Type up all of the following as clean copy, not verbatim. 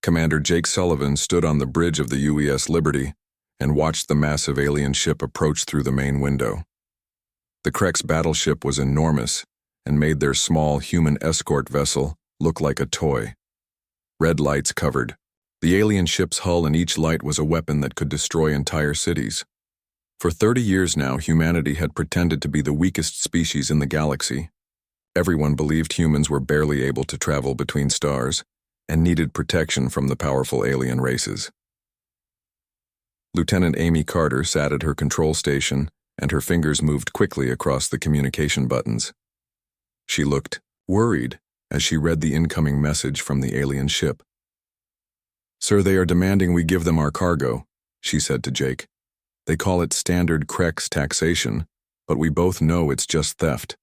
Commander Jake Sullivan stood on the bridge of the UES Liberty and watched the massive alien ship approach through the main window. The Krex battleship was enormous and made their small human escort vessel look like a toy. Red lights covered the alien ship's hull, and each light was a weapon that could destroy entire cities. For 30 years now, humanity had pretended to be the weakest species in the galaxy. Everyone believed humans were barely able to travel between stars and needed protection from the powerful alien races. Lieutenant Amy Carter sat at her control station, and her fingers moved quickly across the communication buttons. She looked worried as she read the incoming message from the alien ship. "Sir, they are demanding we give them our cargo," she said to Jake. "They call it standard Krex taxation, but we both know it's just theft."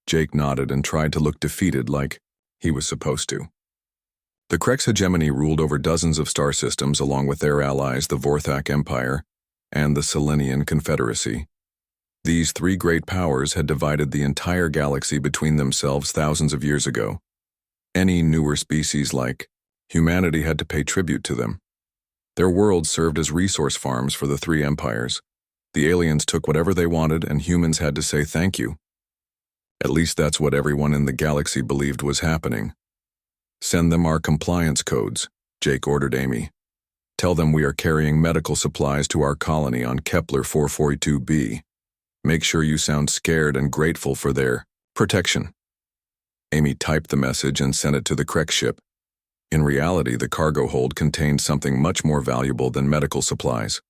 Jake nodded and tried to look defeated, like he was supposed to. The Krex hegemony ruled over dozens of star systems along with their allies, the Vorthak Empire and the Selenian Confederacy. These three great powers had divided the entire galaxy between themselves thousands of years ago. Any newer species like humanity had to pay tribute to them. Their worlds served as resource farms for the three empires. The aliens took whatever they wanted, and humans had to say thank you. At least that's what everyone in the galaxy believed was happening. "Send them our compliance codes," Jake ordered Amy. "Tell them we are carrying medical supplies to our colony on Kepler 442b. Make sure you sound scared and grateful for their protection." Amy typed the message and sent it to the Krex ship. In reality, the cargo hold contained something much more valuable than medical supplies.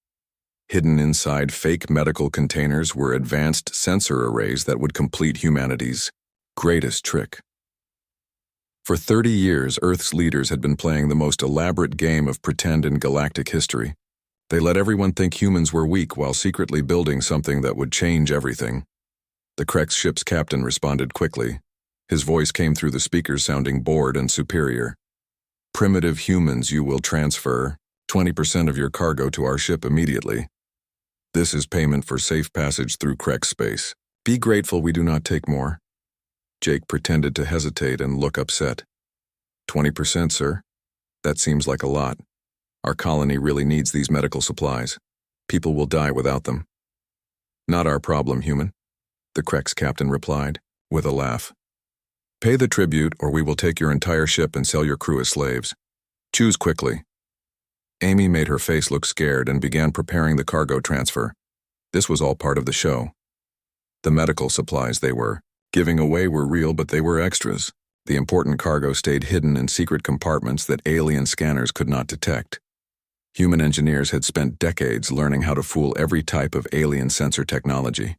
Hidden inside fake medical containers were advanced sensor arrays that would complete humanity's greatest trick. For 30 years, Earth's leaders had been playing the most elaborate game of pretend in galactic history. They let everyone think humans were weak while secretly building something that would change everything. The Krex ship's captain responded quickly. His voice came through the speakers sounding bored and superior. "Primitive humans, you will transfer 20% of your cargo to our ship immediately. This is payment for safe passage through Krex space. Be grateful we do not take more." Jake pretended to hesitate and look upset. 20%, sir? That seems like a lot. Our colony really needs these medical supplies. People will die without them." "Not our problem, human," the Krex captain replied, with a laugh. "Pay the tribute, or we will take your entire ship and sell your crew as slaves. Choose quickly." Amy made her face look scared and began preparing the cargo transfer. This was all part of the show. The medical supplies they were giving away were real, but they were extras. The important cargo stayed hidden in secret compartments that alien scanners could not detect. Human engineers had spent decades learning how to fool every type of alien sensor technology.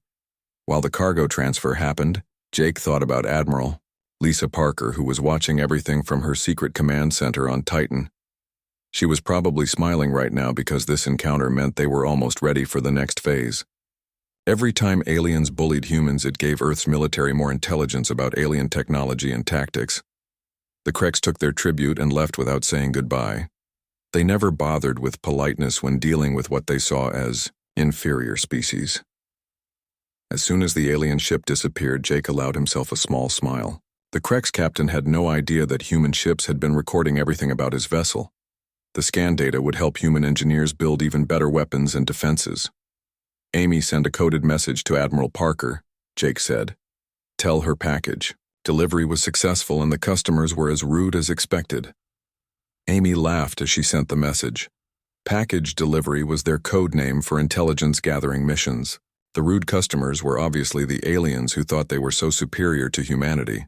While the cargo transfer happened, Jake thought about Admiral Lisa Parker, who was watching everything from her secret command center on Titan. She was probably smiling right now because this encounter meant they were almost ready for the next phase. Every time aliens bullied humans, it gave Earth's military more intelligence about alien technology and tactics. The Krex took their tribute and left without saying goodbye. They never bothered with politeness when dealing with what they saw as inferior species. As soon as the alien ship disappeared, Jake allowed himself a small smile. The Krex captain had no idea that human ships had been recording everything about his vessel. The scan data would help human engineers build even better weapons and defenses. "Amy, sent a coded message to Admiral Parker," Jake said. "Tell her package. Delivery was successful and the customers were as rude as expected." Amy laughed as she sent the message. Package delivery was their code name for intelligence-gathering missions. The rude customers were obviously the aliens who thought they were so superior to humanity.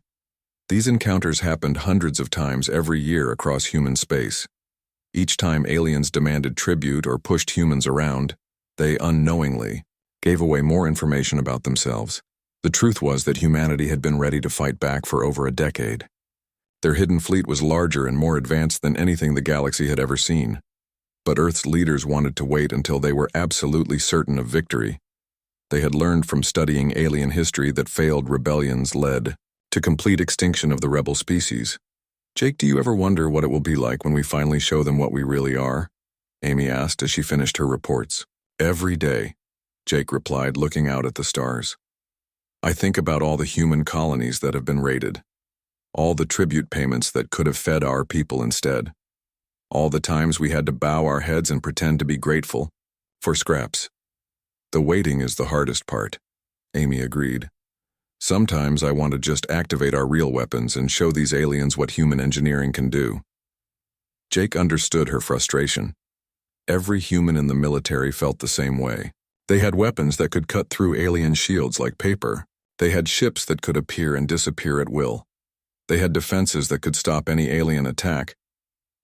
These encounters happened hundreds of times every year across human space. Each time aliens demanded tribute or pushed humans around, they unknowingly gave away more information about themselves. The truth was that humanity had been ready to fight back for over a decade. Their hidden fleet was larger and more advanced than anything the galaxy had ever seen. But Earth's leaders wanted to wait until they were absolutely certain of victory. They had learned from studying alien history that failed rebellions led to complete extinction of the rebel species. "Jake, do you ever wonder what it will be like when we finally show them what we really are?" Amy asked as she finished her reports. "Every day," Jake replied, looking out at the stars. "I think about all the human colonies that have been raided, all the tribute payments that could have fed our people instead. All the times we had to bow our heads and pretend to be grateful for scraps. The waiting is the hardest part, Amy agreed. Sometimes I want to just activate our real weapons and show these aliens what human engineering can do. Jake understood her frustration. Every human in the military felt the same way. They had weapons that could cut through alien shields like paper. They had ships that could appear and disappear at will. They had defenses that could stop any alien attack,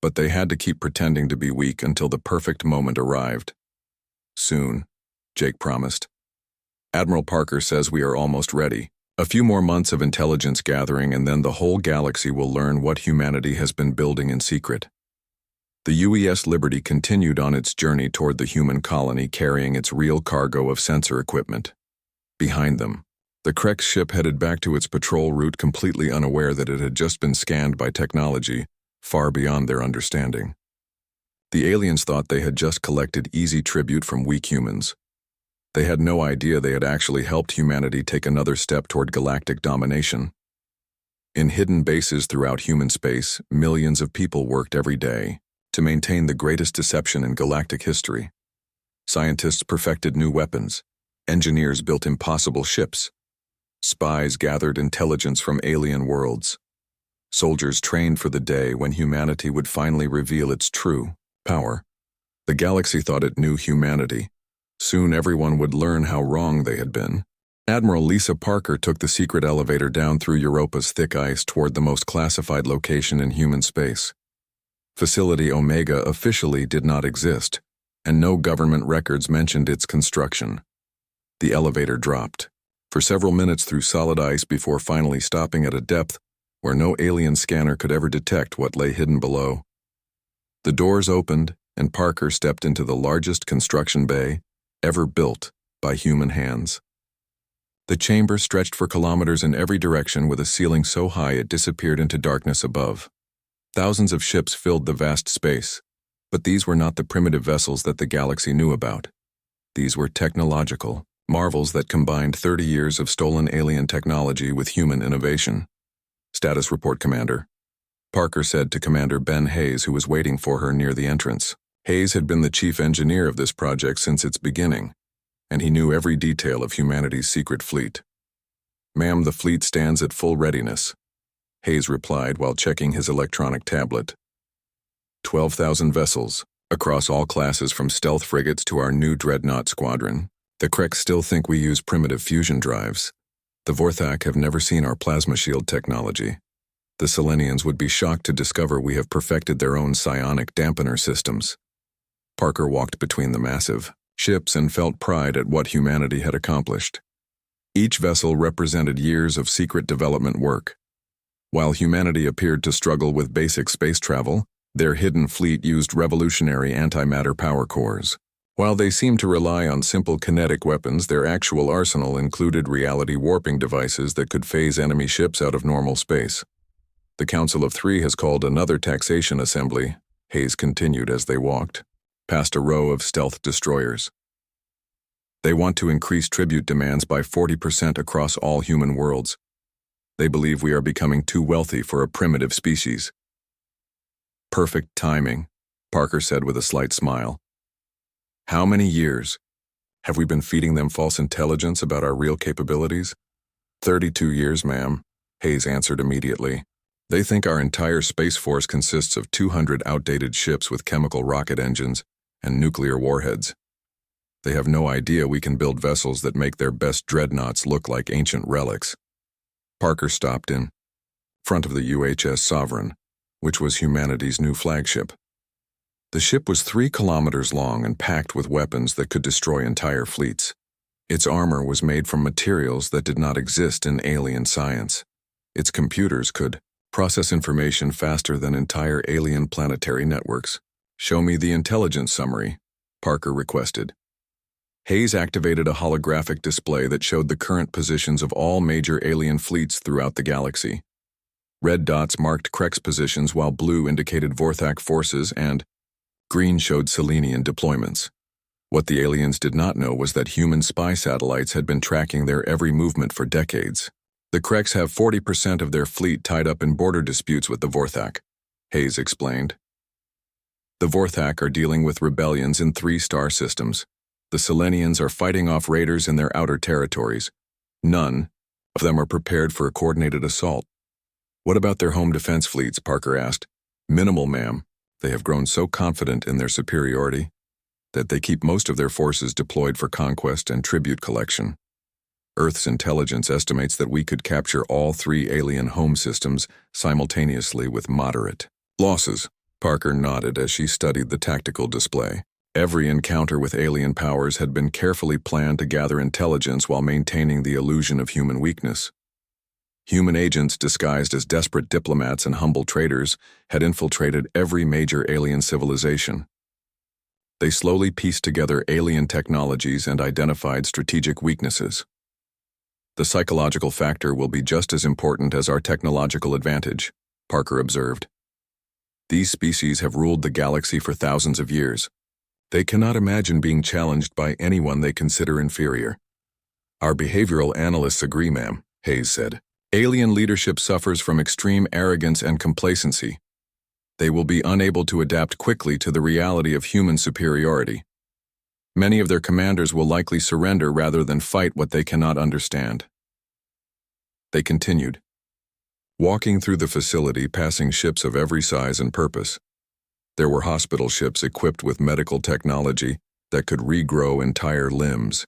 but they had to keep pretending to be weak until the perfect moment arrived. Soon, Jake promised. Admiral Parker says we are almost ready. A few more months of intelligence gathering and then the whole galaxy will learn what humanity has been building in secret. The UES Liberty continued on its journey toward the human colony carrying its real cargo of sensor equipment. Behind them, the Krex ship headed back to its patrol route completely unaware that it had just been scanned by technology far beyond their understanding. The aliens thought they had just collected easy tribute from weak humans. They had no idea they had actually helped humanity take another step toward galactic domination. In hidden bases throughout human space, millions of people worked every day to maintain the greatest deception in galactic history. Scientists perfected new weapons. Engineers built impossible ships. Spies gathered intelligence from alien worlds. Soldiers trained for the day when humanity would finally reveal its true power. The galaxy thought it knew humanity. Soon everyone would learn how wrong they had been. Admiral Lisa Parker took the secret elevator down through Europa's thick ice toward the most classified location in human space. Facility Omega officially did not exist, and no government records mentioned its construction. The elevator dropped, for several minutes through solid ice before finally stopping at a depth where no alien scanner could ever detect what lay hidden below. The doors opened, and Parker stepped into the largest construction bay ever built by human hands. The chamber stretched for kilometers in every direction with a ceiling so high it disappeared into darkness above. Thousands of ships filled the vast space, but these were not the primitive vessels that the galaxy knew about. These were technological marvels that combined 30 years of stolen alien technology with human innovation. Status report, Commander. Parker said to Commander Ben Hayes, who was waiting for her near the entrance. Hayes had been the chief engineer of this project since its beginning, and he knew every detail of humanity's secret fleet. Ma'am, the fleet stands at full readiness, Hayes replied while checking his electronic tablet. 12,000 vessels, across all classes from stealth frigates to our new dreadnought squadron. The Krex still think we use primitive fusion drives. The Vorthak have never seen our plasma shield technology. The Selenians would be shocked to discover we have perfected their own psionic dampener systems. Parker walked between the massive ships and felt pride at what humanity had accomplished. Each vessel represented years of secret development work. While humanity appeared to struggle with basic space travel, their hidden fleet used revolutionary antimatter power cores. While they seemed to rely on simple kinetic weapons, their actual arsenal included reality warping devices that could phase enemy ships out of normal space. The Council of Three has called another taxation assembly, Hayes continued as they walked, past a row of stealth destroyers. They want to increase tribute demands by 40% across all human worlds. They believe we are becoming too wealthy for a primitive species. Perfect timing, Parker said with a slight smile. How many years have we been feeding them false intelligence about our real capabilities? 32 years, ma'am, Hayes answered immediately. They think our entire space force consists of 200 outdated ships with chemical rocket engines and nuclear warheads. They have no idea we can build vessels that make their best dreadnoughts look like ancient relics. Parker stopped in front of the UHS Sovereign, which was humanity's new flagship. The ship was 3 kilometers long and packed with weapons that could destroy entire fleets. Its armor was made from materials that did not exist in alien science. Its computers could process information faster than entire alien planetary networks. Show me the intelligence summary, Parker requested. Hayes activated a holographic display that showed the current positions of all major alien fleets throughout the galaxy. Red dots marked Krex positions while blue indicated Vorthak forces and green showed Selenian deployments. What the aliens did not know was that human spy satellites had been tracking their every movement for decades. The Krex have 40% of their fleet tied up in border disputes with the Vorthak, Hayes explained. The Vorthak are dealing with rebellions in 3 star systems. The Selenians are fighting off raiders in their outer territories. None of them are prepared for a coordinated assault. What about their home defense fleets? Parker asked. Minimal, ma'am. They have grown so confident in their superiority that they keep most of their forces deployed for conquest and tribute collection. Earth's intelligence estimates that we could capture all 3 alien home systems simultaneously with moderate losses. Parker nodded as she studied the tactical display. Every encounter with alien powers had been carefully planned to gather intelligence while maintaining the illusion of human weakness. Human agents disguised as desperate diplomats and humble traders had infiltrated every major alien civilization. They slowly pieced together alien technologies and identified strategic weaknesses. The psychological factor will be just as important as our technological advantage, Parker observed. These species have ruled the galaxy for thousands of years. They cannot imagine being challenged by anyone they consider inferior. Our behavioral analysts agree, ma'am, Hayes said. Alien leadership suffers from extreme arrogance and complacency. They will be unable to adapt quickly to the reality of human superiority. Many of their commanders will likely surrender rather than fight what they cannot understand. They continued, walking through the facility, passing ships of every size and purpose. There were hospital ships equipped with medical technology that could regrow entire limbs.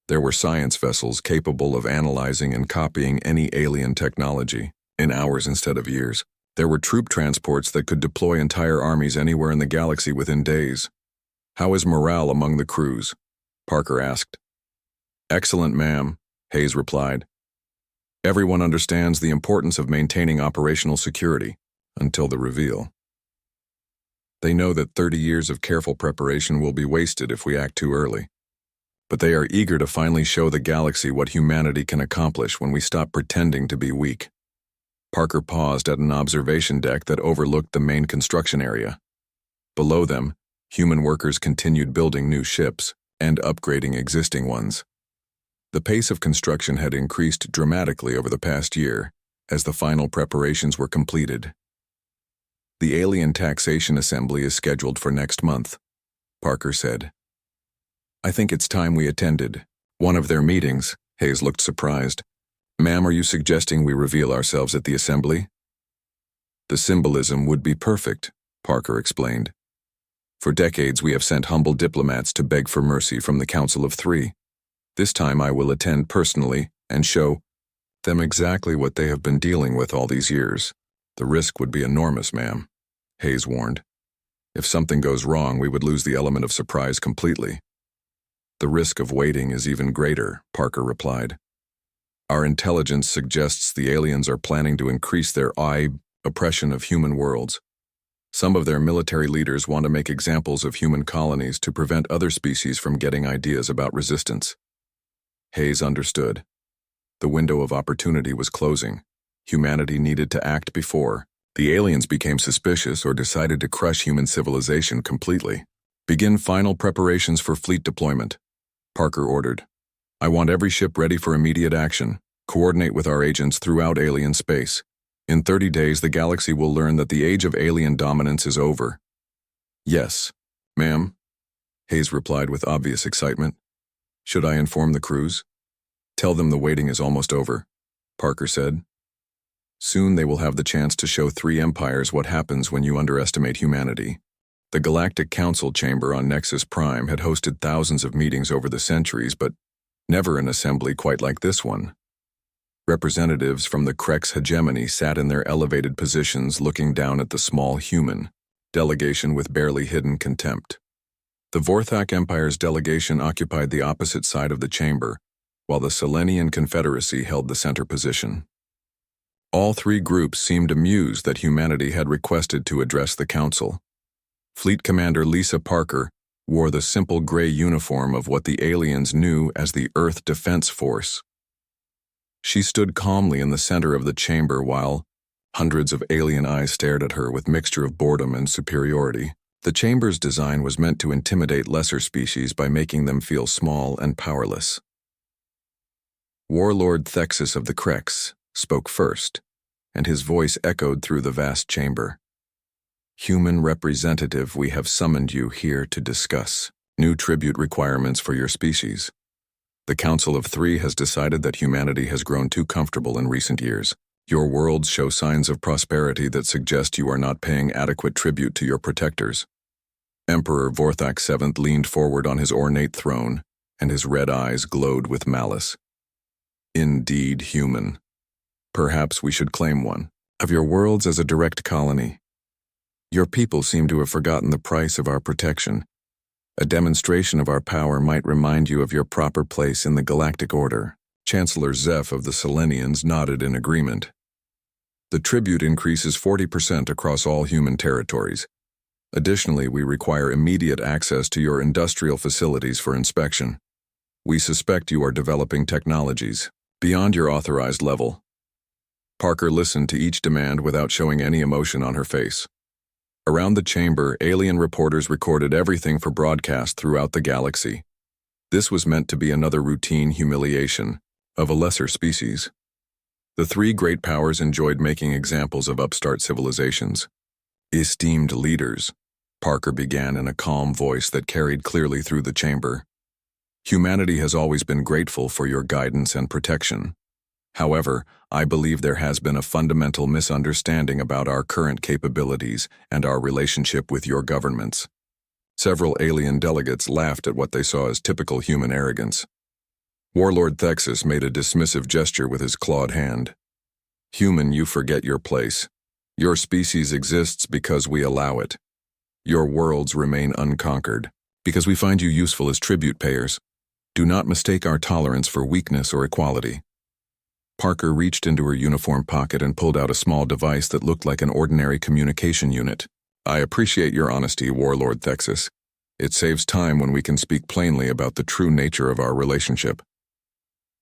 There were science vessels capable of analyzing and copying any alien technology in hours instead of years. There were troop transports that could deploy entire armies anywhere in the galaxy within days. How is morale among the crews? Parker asked. Excellent, ma'am, Hayes replied. Everyone understands the importance of maintaining operational security until the reveal. They know that 30 years of careful preparation will be wasted if we act too early. But they are eager to finally show the galaxy what humanity can accomplish when we stop pretending to be weak. Parker paused at an observation deck that overlooked the main construction area. Below them, human workers continued building new ships and upgrading existing ones. The pace of construction had increased dramatically over the past year as the final preparations were completed. The alien taxation assembly is scheduled for next month, Parker said. I think it's time we attended one of their meetings. Hayes looked surprised. Ma'am, are you suggesting we reveal ourselves at the assembly? The symbolism would be perfect, Parker explained. For decades we have sent humble diplomats to beg for mercy from the Council of Three. This time I will attend personally and show them exactly what they have been dealing with all these years. The risk would be enormous, ma'am, Hayes warned. If something goes wrong, we would lose the element of surprise completely. The risk of waiting is even greater, Parker replied. Our intelligence suggests the aliens are planning to increase their oppression of human worlds. Some of their military leaders want to make examples of human colonies to prevent other species from getting ideas about resistance. Hayes understood. The window of opportunity was closing. Humanity needed to act before the aliens became suspicious or decided to crush human civilization completely. Begin final preparations for fleet deployment, Parker ordered. I want every ship ready for immediate action. Coordinate with our agents throughout alien space. In 30 days, the galaxy will learn that the age of alien dominance is over. Yes, ma'am, Hayes replied with obvious excitement. Should I inform the crews? Tell them the waiting is almost over, Parker said. Soon they will have the chance to show 3 empires what happens when you underestimate humanity. The Galactic Council chamber on Nexus Prime had hosted thousands of meetings over the centuries, but never an assembly quite like this one. Representatives from the Krex hegemony sat in their elevated positions looking down at the small human delegation with barely hidden contempt. The Vorthak Empire's delegation occupied the opposite side of the chamber, while the Selenian Confederacy held the center position. All 3 groups seemed amused that humanity had requested to address the council. Fleet Commander Lisa Parker wore the simple gray uniform of what the aliens knew as the Earth Defense Force. She stood calmly in the center of the chamber while hundreds of alien eyes stared at her with mixture of boredom and superiority. The chamber's design was meant to intimidate lesser species by making them feel small and powerless. Warlord Thexus of the Krex spoke first, and his voice echoed through the vast chamber. Human representative, we have summoned you here to discuss new tribute requirements for your species. The Council of Three has decided that humanity has grown too comfortable in recent years. Your worlds show signs of prosperity that suggest you are not paying adequate tribute to your protectors. Emperor Vorthak VII leaned forward on his ornate throne, and his red eyes glowed with malice. Indeed human. Perhaps we should claim one of your worlds as a direct colony. Your people seem to have forgotten the price of our protection. A demonstration of our power might remind you of your proper place in the Galactic Order. Chancellor Zeph of the Selenians nodded in agreement. The tribute increases 40% across all human territories. Additionally, we require immediate access to your industrial facilities for inspection. We suspect you are developing technologies beyond your authorized level. Parker listened to each demand without showing any emotion on her face. Around the chamber, alien reporters recorded everything for broadcast throughout the galaxy. This was meant to be another routine humiliation of a lesser species. The three great powers enjoyed making examples of upstart civilizations. Esteemed leaders, Parker began in a calm voice that carried clearly through the chamber. Humanity has always been grateful for your guidance and protection. However, I believe there has been a fundamental misunderstanding about our current capabilities and our relationship with your governments. Several alien delegates laughed at what they saw as typical human arrogance. Warlord Thexus made a dismissive gesture with his clawed hand. Human, you forget your place. Your species exists because we allow it. Your worlds remain unconquered because we find you useful as tribute payers. Do not mistake our tolerance for weakness or equality. Parker reached into her uniform pocket and pulled out a small device that looked like an ordinary communication unit. I appreciate your honesty, Warlord Thexus. It saves time when we can speak plainly about the true nature of our relationship.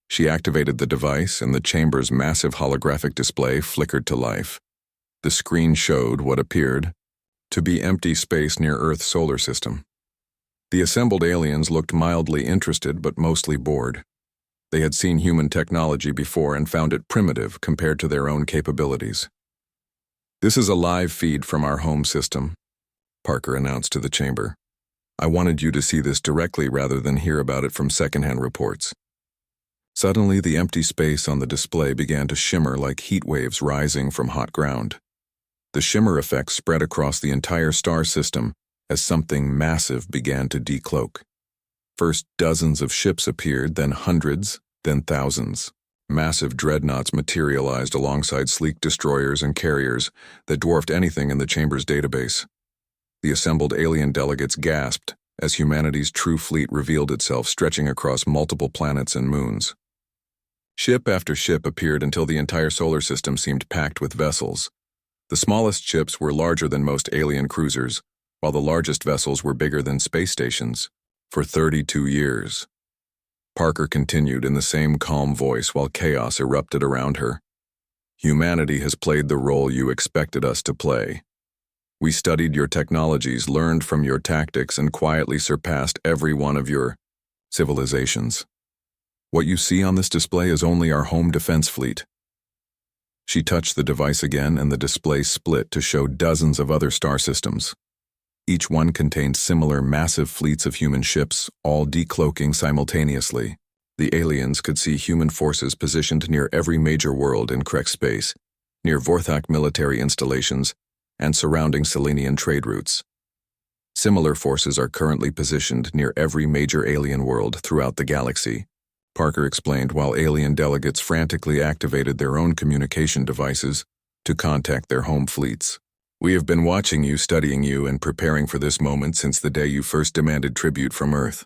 She activated the device, and the chamber's massive holographic display flickered to life. The screen showed what appeared to be empty space near Earth's solar system. The assembled aliens looked mildly interested but mostly bored. They had seen human technology before and found it primitive compared to their own capabilities. This is a live feed from our home system, Parker announced to the chamber. I wanted you to see this directly rather than hear about it from secondhand reports. Suddenly, the empty space on the display began to shimmer like heat waves rising from hot ground. The shimmer effect spread across the entire star system as something massive began to decloak. First, dozens of ships appeared, then hundreds, then thousands. Massive dreadnoughts materialized alongside sleek destroyers and carriers that dwarfed anything in the chamber's database. The assembled alien delegates gasped as humanity's true fleet revealed itself, stretching across multiple planets and moons. Ship after ship appeared until the entire solar system seemed packed with vessels. The smallest ships were larger than most alien cruisers, while the largest vessels were bigger than space stations. For 32 years. Parker continued in the same calm voice while chaos erupted around her. Humanity has played the role you expected us to play. We studied your technologies, learned from your tactics, and quietly surpassed every one of your civilizations. What you see on this display is only our home defense fleet. She touched the device again, and the display split to show dozens of other star systems. Each one contained similar massive fleets of human ships, all decloaking simultaneously. The aliens could see human forces positioned near every major world in Krek space, near Vorthak military installations, and surrounding Selenian trade routes. Similar forces are currently positioned near every major alien world throughout the galaxy, Parker explained while alien delegates frantically activated their own communication devices to contact their home fleets. We have been watching you, studying you, and preparing for this moment since the day you first demanded tribute from Earth.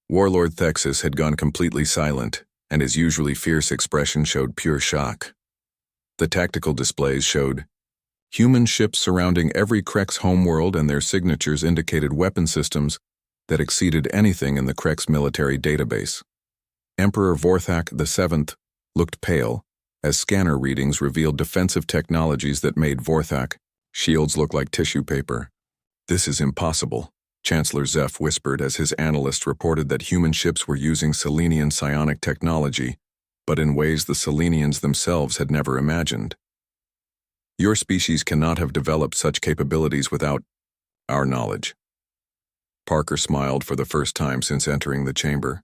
Warlord Thexus had gone completely silent, and his usually fierce expression showed pure shock. The tactical displays showed human ships surrounding every Krek's homeworld, and their signatures indicated weapon systems that exceeded anything in the Krek's military database. Emperor Vorthak VII looked pale, as scanner readings revealed defensive technologies that made Vorthak shields look like tissue paper. This is impossible, Chancellor Zeph whispered as his analysts reported that human ships were using Selenian psionic technology, but in ways the Selenians themselves had never imagined. Your species cannot have developed such capabilities without our knowledge. Parker smiled for the first time since entering the chamber.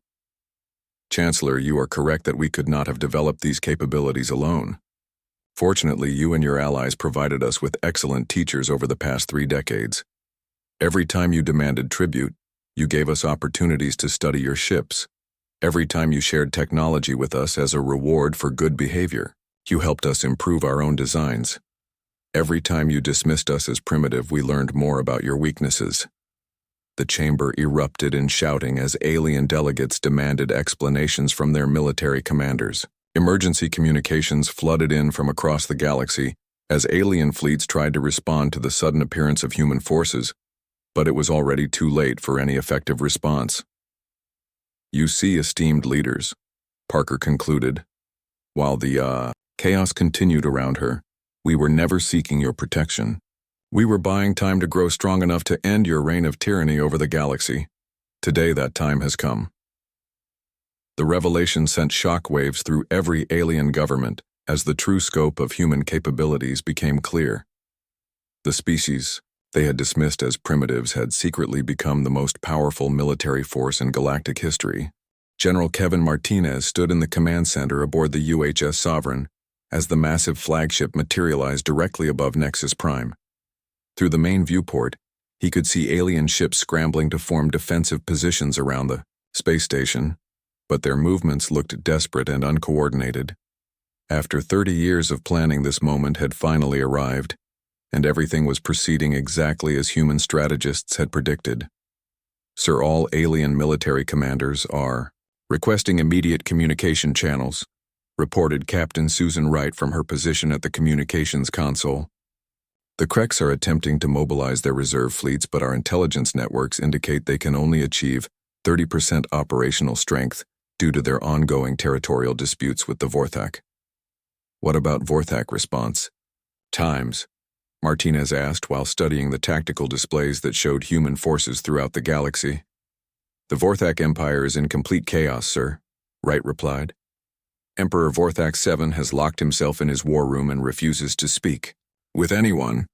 Chancellor, you are correct that we could not have developed these capabilities alone. Fortunately, you and your allies provided us with excellent teachers over the past 3 decades. Every time you demanded tribute, you gave us opportunities to study your ships. Every time you shared technology with us as a reward for good behavior, you helped us improve our own designs. Every time you dismissed us as primitive, we learned more about your weaknesses. The chamber erupted in shouting as alien delegates demanded explanations from their military commanders. Emergency communications flooded in from across the galaxy as alien fleets tried to respond to the sudden appearance of human forces, but it was already too late for any effective response. You see, esteemed leaders, Parker concluded, while the chaos continued around her, we were never seeking your protection. We were buying time to grow strong enough to end your reign of tyranny over the galaxy. Today that time has come. The revelation sent shockwaves through every alien government as the true scope of human capabilities became clear. The species they had dismissed as primitives had secretly become the most powerful military force in galactic history. General Kevin Martinez stood in the command center aboard the UHS Sovereign as the massive flagship materialized directly above Nexus Prime. Through the main viewport, he could see alien ships scrambling to form defensive positions around the space station, but their movements looked desperate and uncoordinated. After 30 years of planning, this moment had finally arrived, and everything was proceeding exactly as human strategists had predicted. Sir, all alien military commanders are requesting immediate communication channels, reported Captain Susan Wright from her position at the communications console. The Kreks are attempting to mobilize their reserve fleets, but our intelligence networks indicate they can only achieve 30% operational strength due to their ongoing territorial disputes with the Vorthak. What about Vorthak response times? Martinez asked while studying the tactical displays that showed human forces throughout the galaxy. The Vorthak Empire is in complete chaos, sir, Wright replied. Emperor Vorthak VII has locked himself in his war room and refuses to speak with anyone.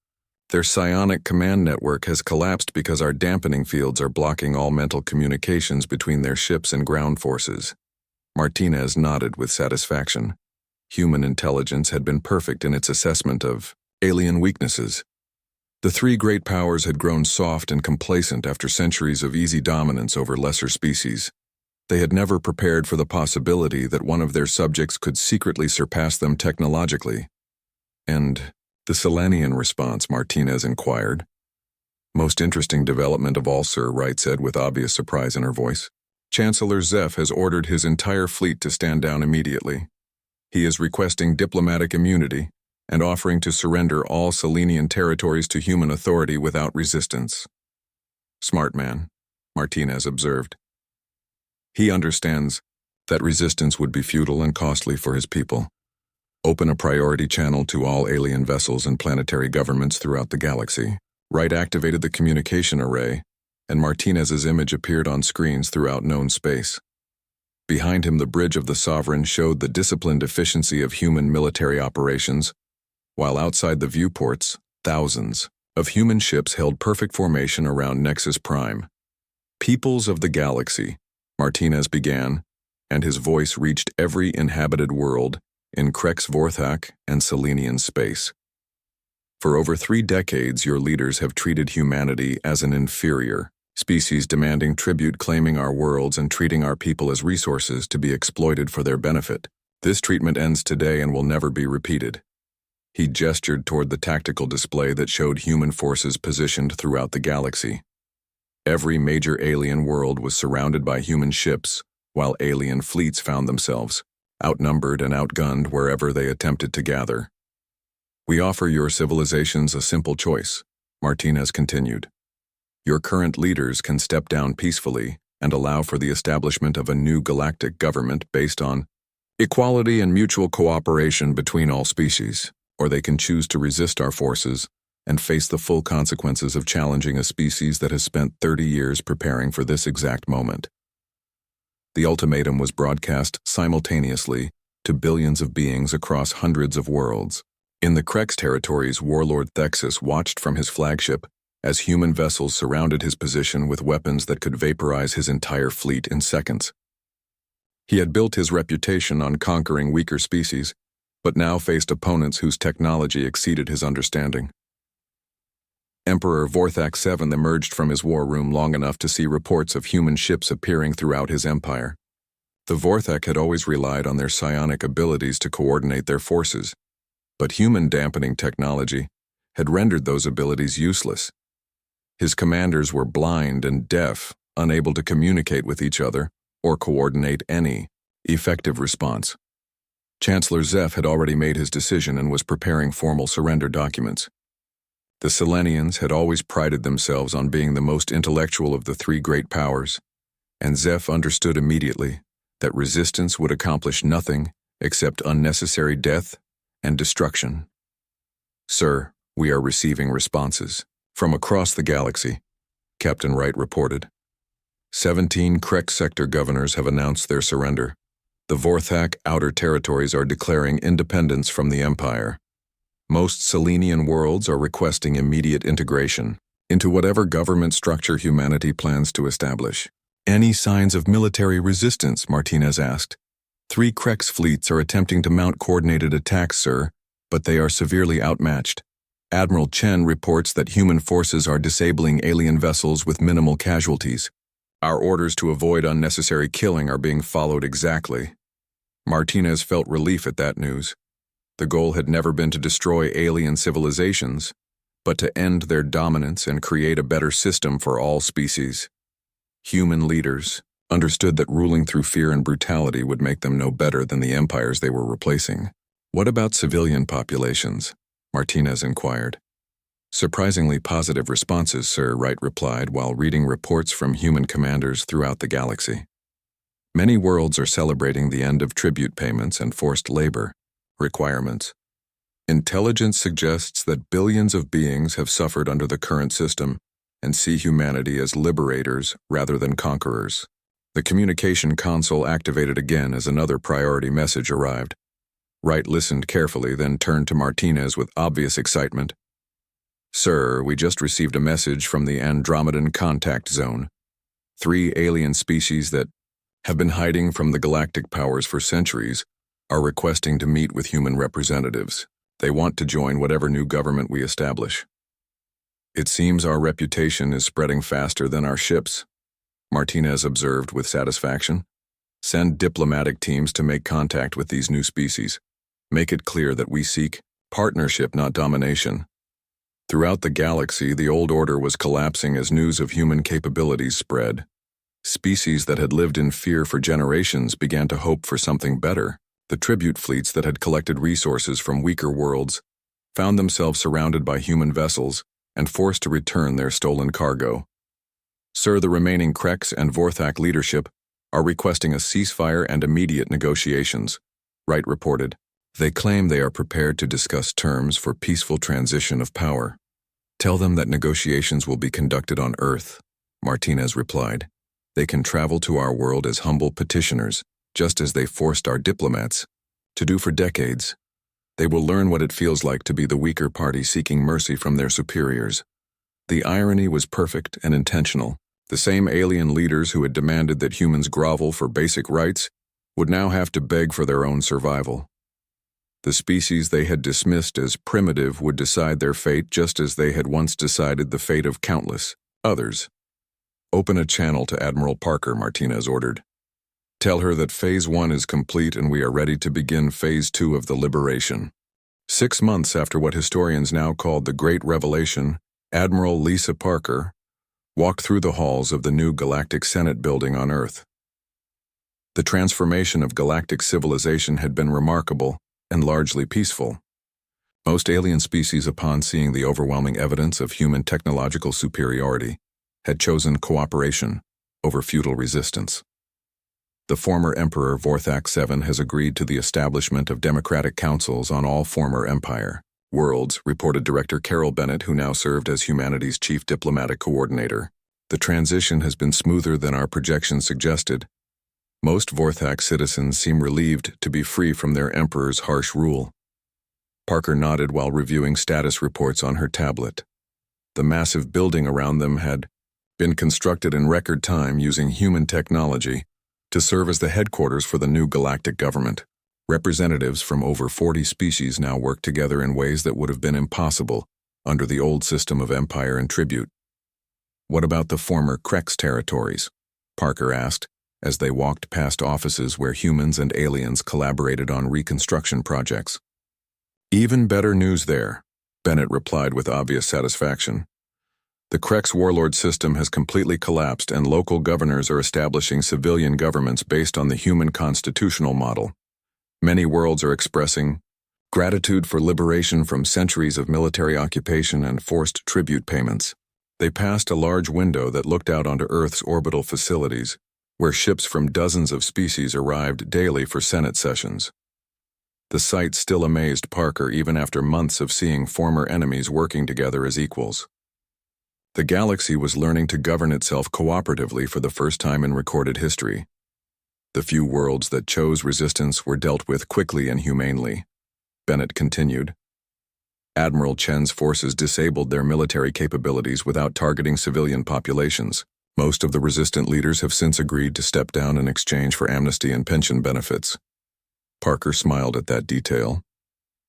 Their psionic command network has collapsed because our dampening fields are blocking all mental communications between their ships and ground forces. Martinez nodded with satisfaction. Human intelligence had been perfect in its assessment of alien weaknesses. The 3 great powers had grown soft and complacent after centuries of easy dominance over lesser species. They had never prepared for the possibility that one of their subjects could secretly surpass them technologically. And the Selenian response, Martinez inquired. Most interesting development of all, sir, Wright said with obvious surprise in her voice. Chancellor Zeph has ordered his entire fleet to stand down immediately. He is requesting diplomatic immunity and offering to surrender all Selenian territories to human authority without resistance. Smart man, Martinez observed. He understands that resistance would be futile and costly for his people. Open a priority channel to all alien vessels and planetary governments throughout the galaxy. Wright activated the communication array, and Martinez's image appeared on screens throughout known space. Behind him, the bridge of the Sovereign showed the disciplined efficiency of human military operations, while outside the viewports, thousands of human ships held perfect formation around Nexus Prime. Peoples of the galaxy, Martinez began, and his voice reached every inhabited world in Krex Vorthak and Selenian space. For over 3 decades, your leaders have treated humanity as an inferior species, demanding tribute, claiming our worlds, and treating our people as resources to be exploited for their benefit. This treatment ends today and will never be repeated. He gestured toward the tactical display that showed human forces positioned throughout the galaxy. Every major alien world was surrounded by human ships, while alien fleets found themselves outnumbered and outgunned wherever they attempted to gather. We offer your civilizations a simple choice, Martinez continued. Your current leaders can step down peacefully and allow for the establishment of a new galactic government based on equality and mutual cooperation between all species, or they can choose to resist our forces and face the full consequences of challenging a species that has spent 30 years preparing for this exact moment. The ultimatum was broadcast simultaneously to billions of beings across hundreds of worlds. In the Krex territories, Warlord Thexus watched from his flagship as human vessels surrounded his position with weapons that could vaporize his entire fleet in seconds. He had built his reputation on conquering weaker species, but now faced opponents whose technology exceeded his understanding. Emperor Vorthak VII emerged from his war room long enough to see reports of human ships appearing throughout his empire. The Vorthak had always relied on their psionic abilities to coordinate their forces, but human dampening technology had rendered those abilities useless. His commanders were blind and deaf, unable to communicate with each other or coordinate any effective response. Chancellor Zeph had already made his decision and was preparing formal surrender documents. The Selenians had always prided themselves on being the most intellectual of the three great powers, and Zeph understood immediately that resistance would accomplish nothing except unnecessary death and destruction. "Sir, we are receiving responses from across the galaxy," Captain Wright reported. 17 Krex sector governors have announced their surrender. The Vorthak outer territories are declaring independence from the Empire. Most Selenian worlds are requesting immediate integration into whatever government structure humanity plans to establish. "Any signs of military resistance?" Martinez asked. 3 Krex fleets are attempting to mount coordinated attacks, sir, but they are severely outmatched. Admiral Chen reports that human forces are disabling alien vessels with minimal casualties. Our orders to avoid unnecessary killing are being followed exactly. Martinez felt relief at that news. The goal had never been to destroy alien civilizations, but to end their dominance and create a better system for all species. Human leaders understood that ruling through fear and brutality would make them no better than the empires they were replacing. "What about civilian populations?" Martinez inquired. "Surprisingly positive responses, sir," Wright replied while reading reports from human commanders throughout the galaxy. Many worlds are celebrating the end of tribute payments and forced labor requirements. Intelligence suggests that billions of beings have suffered under the current system and see humanity as liberators rather than conquerors. The communication console activated again as another priority message arrived. Wright listened carefully, then turned to Martinez with obvious excitement. "Sir, we just received a message from the Andromedan contact zone. 3 alien species that have been hiding from the galactic powers for centuries are requesting to meet with human representatives. They want to join whatever new government we establish." "It seems our reputation is spreading faster than our ships," Martinez observed with satisfaction. "Send diplomatic teams to make contact with these new species. Make it clear that we seek partnership, not domination." Throughout the galaxy, the old order was collapsing as news of human capabilities spread. Species that had lived in fear for generations began to hope for something better. The tribute fleets that had collected resources from weaker worlds found themselves surrounded by human vessels and forced to return their stolen cargo. "Sir, the remaining Krex and Vorthak leadership are requesting a ceasefire and immediate negotiations," Wright reported. "They claim they are prepared to discuss terms for peaceful transition of power." "Tell them that negotiations will be conducted on Earth," Martinez replied. "They can travel to our world as humble petitioners, just as they forced our diplomats to do for decades. They will learn what it feels like to be the weaker party seeking mercy from their superiors." The irony was perfect and intentional. The same alien leaders who had demanded that humans grovel for basic rights would now have to beg for their own survival. The species they had dismissed as primitive would decide their fate just as they had once decided the fate of countless others. "Open a channel to Admiral Parker," Martinez ordered. "Tell her that Phase 1 is complete and we are ready to begin Phase 2 of the liberation." 6 months after what historians now called the Great Revelation, Admiral Lisa Parker walked through the halls of the new Galactic Senate building on Earth. The transformation of galactic civilization had been remarkable and largely peaceful. Most alien species, upon seeing the overwhelming evidence of human technological superiority, had chosen cooperation over futile resistance. The former Emperor Vorthak VII has agreed to the establishment of democratic councils on all former Empire worlds, reported Director Carol Bennett, who now served as humanity's chief diplomatic coordinator. "The transition has been smoother than our projections suggested. Most Vorthak citizens seem relieved to be free from their emperor's harsh rule." Parker nodded while reviewing status reports on her tablet. The massive building around them had been constructed in record time using human technology to serve as the headquarters for the new galactic government. Representatives from over 40 species now work together in ways that would have been impossible under the old system of empire and tribute. What about the former Krex territories? Parker asked, as they walked past offices where humans and aliens collaborated on reconstruction projects. Even better news there, Bennett replied with obvious satisfaction. The Krex warlord system has completely collapsed and local governors are establishing civilian governments based on the human constitutional model. Many worlds are expressing gratitude for liberation from centuries of military occupation and forced tribute payments. They passed a large window that looked out onto Earth's orbital facilities, where ships from dozens of species arrived daily for Senate sessions. The sight still amazed Parker even after months of seeing former enemies working together as equals. The galaxy was learning to govern itself cooperatively for the first time in recorded history. The few worlds that chose resistance were dealt with quickly and humanely. Bennett continued. Admiral Chen's forces disabled their military capabilities without targeting civilian populations. Most of the resistant leaders have since agreed to step down in exchange for amnesty and pension benefits. Parker smiled at that detail.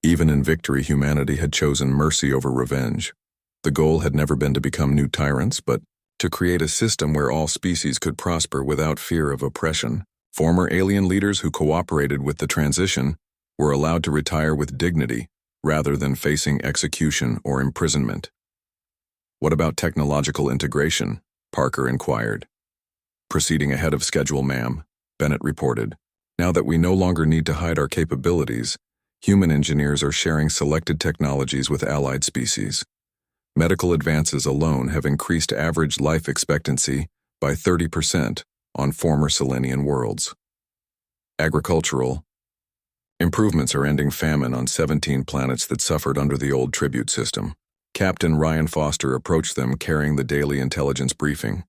Even in victory, humanity had chosen mercy over revenge. The goal had never been to become new tyrants, but to create a system where all species could prosper without fear of oppression. Former alien leaders who cooperated with the transition were allowed to retire with dignity rather than facing execution or imprisonment. What about technological integration? Parker inquired. Proceeding ahead of schedule, ma'am, Bennett reported. Now that we no longer need to hide our capabilities, human engineers are sharing selected technologies with allied species. Medical advances alone have increased average life expectancy by 30% on former Selenian worlds. Agricultural improvements are ending famine on 17 planets that suffered under the old tribute system. Captain Ryan Foster approached them carrying the daily intelligence briefing.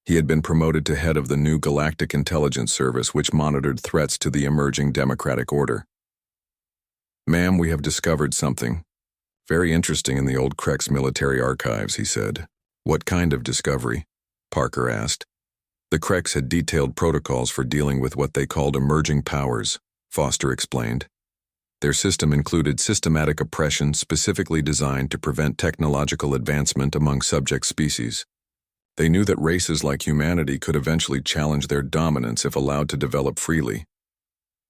He had been promoted to head of the new Galactic Intelligence Service, which monitored threats to the emerging democratic order. Ma'am, we have discovered something very interesting in the old Krex military archives, he said. What kind of discovery? Parker asked. The Krex had detailed protocols for dealing with what they called emerging powers, Foster explained. Their system included systematic oppression specifically designed to prevent technological advancement among subject species. They knew that races like humanity could eventually challenge their dominance if allowed to develop freely,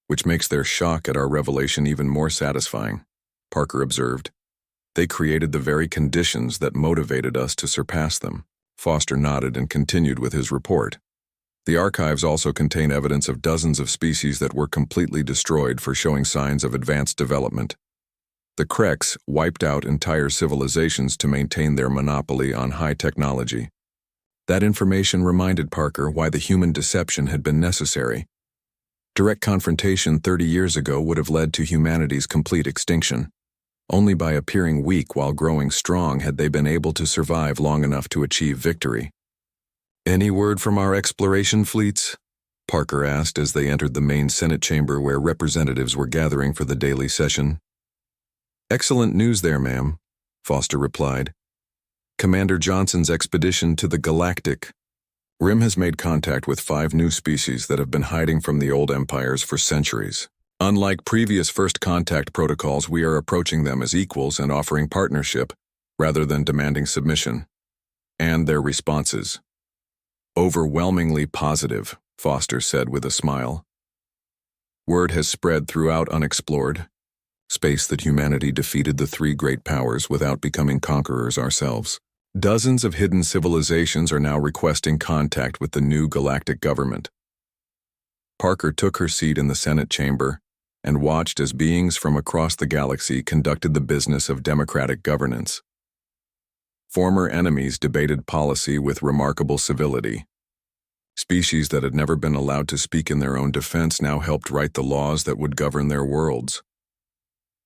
which makes their shock at our revelation even more satisfying, Parker observed. They created the very conditions that motivated us to surpass them. Foster nodded and continued with his report. The archives also contain evidence of dozens of species that were completely destroyed for showing signs of advanced development. The Krex wiped out entire civilizations to maintain their monopoly on high technology. That information reminded Parker why the human deception had been necessary. Direct confrontation 30 years ago would have led to humanity's complete extinction. Only by appearing weak while growing strong had they been able to survive long enough to achieve victory. Any word from our exploration fleets? Parker asked as they entered the main Senate chamber where representatives were gathering for the daily session. Excellent news there, ma'am, Foster replied. Commander Johnson's expedition to the Galactic Rim has made contact with 5 new species that have been hiding from the old empires for centuries. Unlike previous first contact protocols, we are approaching them as equals and offering partnership rather than demanding submission. And their responses. Overwhelmingly positive, Foster said with a smile. Word has spread throughout unexplored space that humanity defeated the 3 great powers without becoming conquerors ourselves. Dozens of hidden civilizations are now requesting contact with the new galactic government. Parker took her seat in the Senate chamber and watched as beings from across the galaxy conducted the business of democratic governance. Former enemies debated policy with remarkable civility. Species that had never been allowed to speak in their own defense now helped write the laws that would govern their worlds.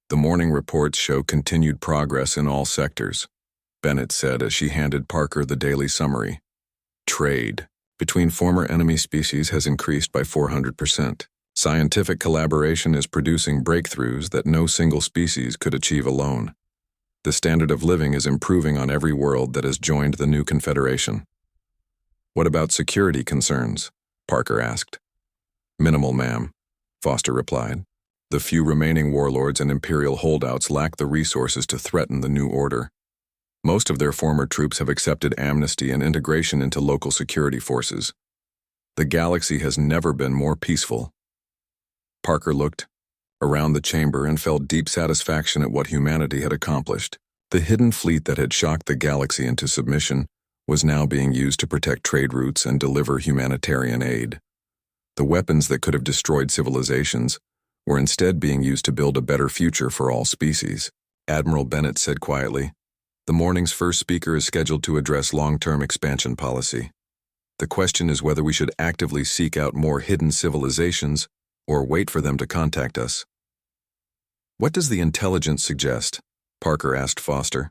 The morning reports show continued progress in all sectors, Bennett said as she handed Parker the daily summary. Trade between former enemy species has increased by 400%. Scientific collaboration is producing breakthroughs that no single species could achieve alone. The standard of living is improving on every world that has joined the new confederation. What about security concerns? Parker asked. Minimal, ma'am, Foster replied. The few remaining warlords and Imperial holdouts lack the resources to threaten the new order. Most of their former troops have accepted amnesty and integration into local security forces. The galaxy has never been more peaceful. Parker looked around the chamber and felt deep satisfaction at what humanity had accomplished. The hidden fleet that had shocked the galaxy into submission was now being used to protect trade routes and deliver humanitarian aid. The weapons that could have destroyed civilizations were instead being used to build a better future for all species. Admiral Bennett said quietly, "The morning's first speaker is scheduled to address long-term expansion policy. The question is whether we should actively seek out more hidden civilizations or wait for them to contact us." "What does the intelligence suggest?" Parker asked Foster.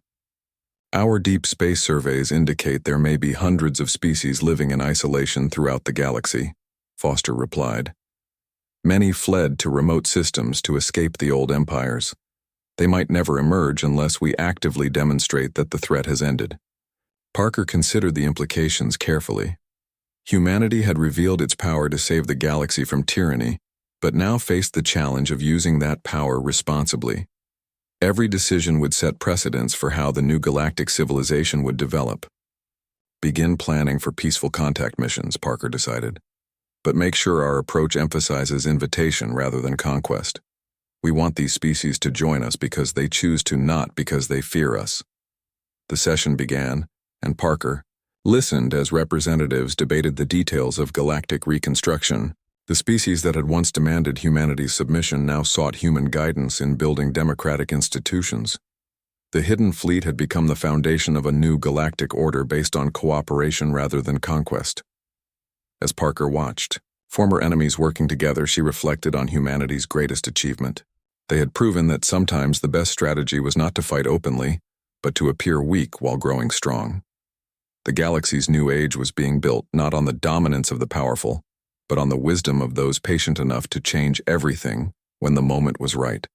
"Our deep space surveys indicate there may be hundreds of species living in isolation throughout the galaxy," Foster replied. "Many fled to remote systems to escape the old empires. They might never emerge unless we actively demonstrate that the threat has ended." Parker considered the implications carefully. Humanity had revealed its power to save the galaxy from tyranny, but now faced the challenge of using that power responsibly. Every decision would set precedents for how the new galactic civilization would develop. "Begin planning for peaceful contact missions," Parker decided. "But make sure our approach emphasizes invitation rather than conquest. We want these species to join us because they choose to, not because they fear us." The session began, and Parker listened as representatives debated the details of galactic reconstruction. The species that had once demanded humanity's submission now sought human guidance in building democratic institutions. The hidden fleet had become the foundation of a new galactic order based on cooperation rather than conquest. As Parker watched former enemies working together, she reflected on humanity's greatest achievement. They had proven that sometimes the best strategy was not to fight openly, but to appear weak while growing strong. The galaxy's new age was being built not on the dominance of the powerful, but on the wisdom of those patient enough to change everything when the moment was right.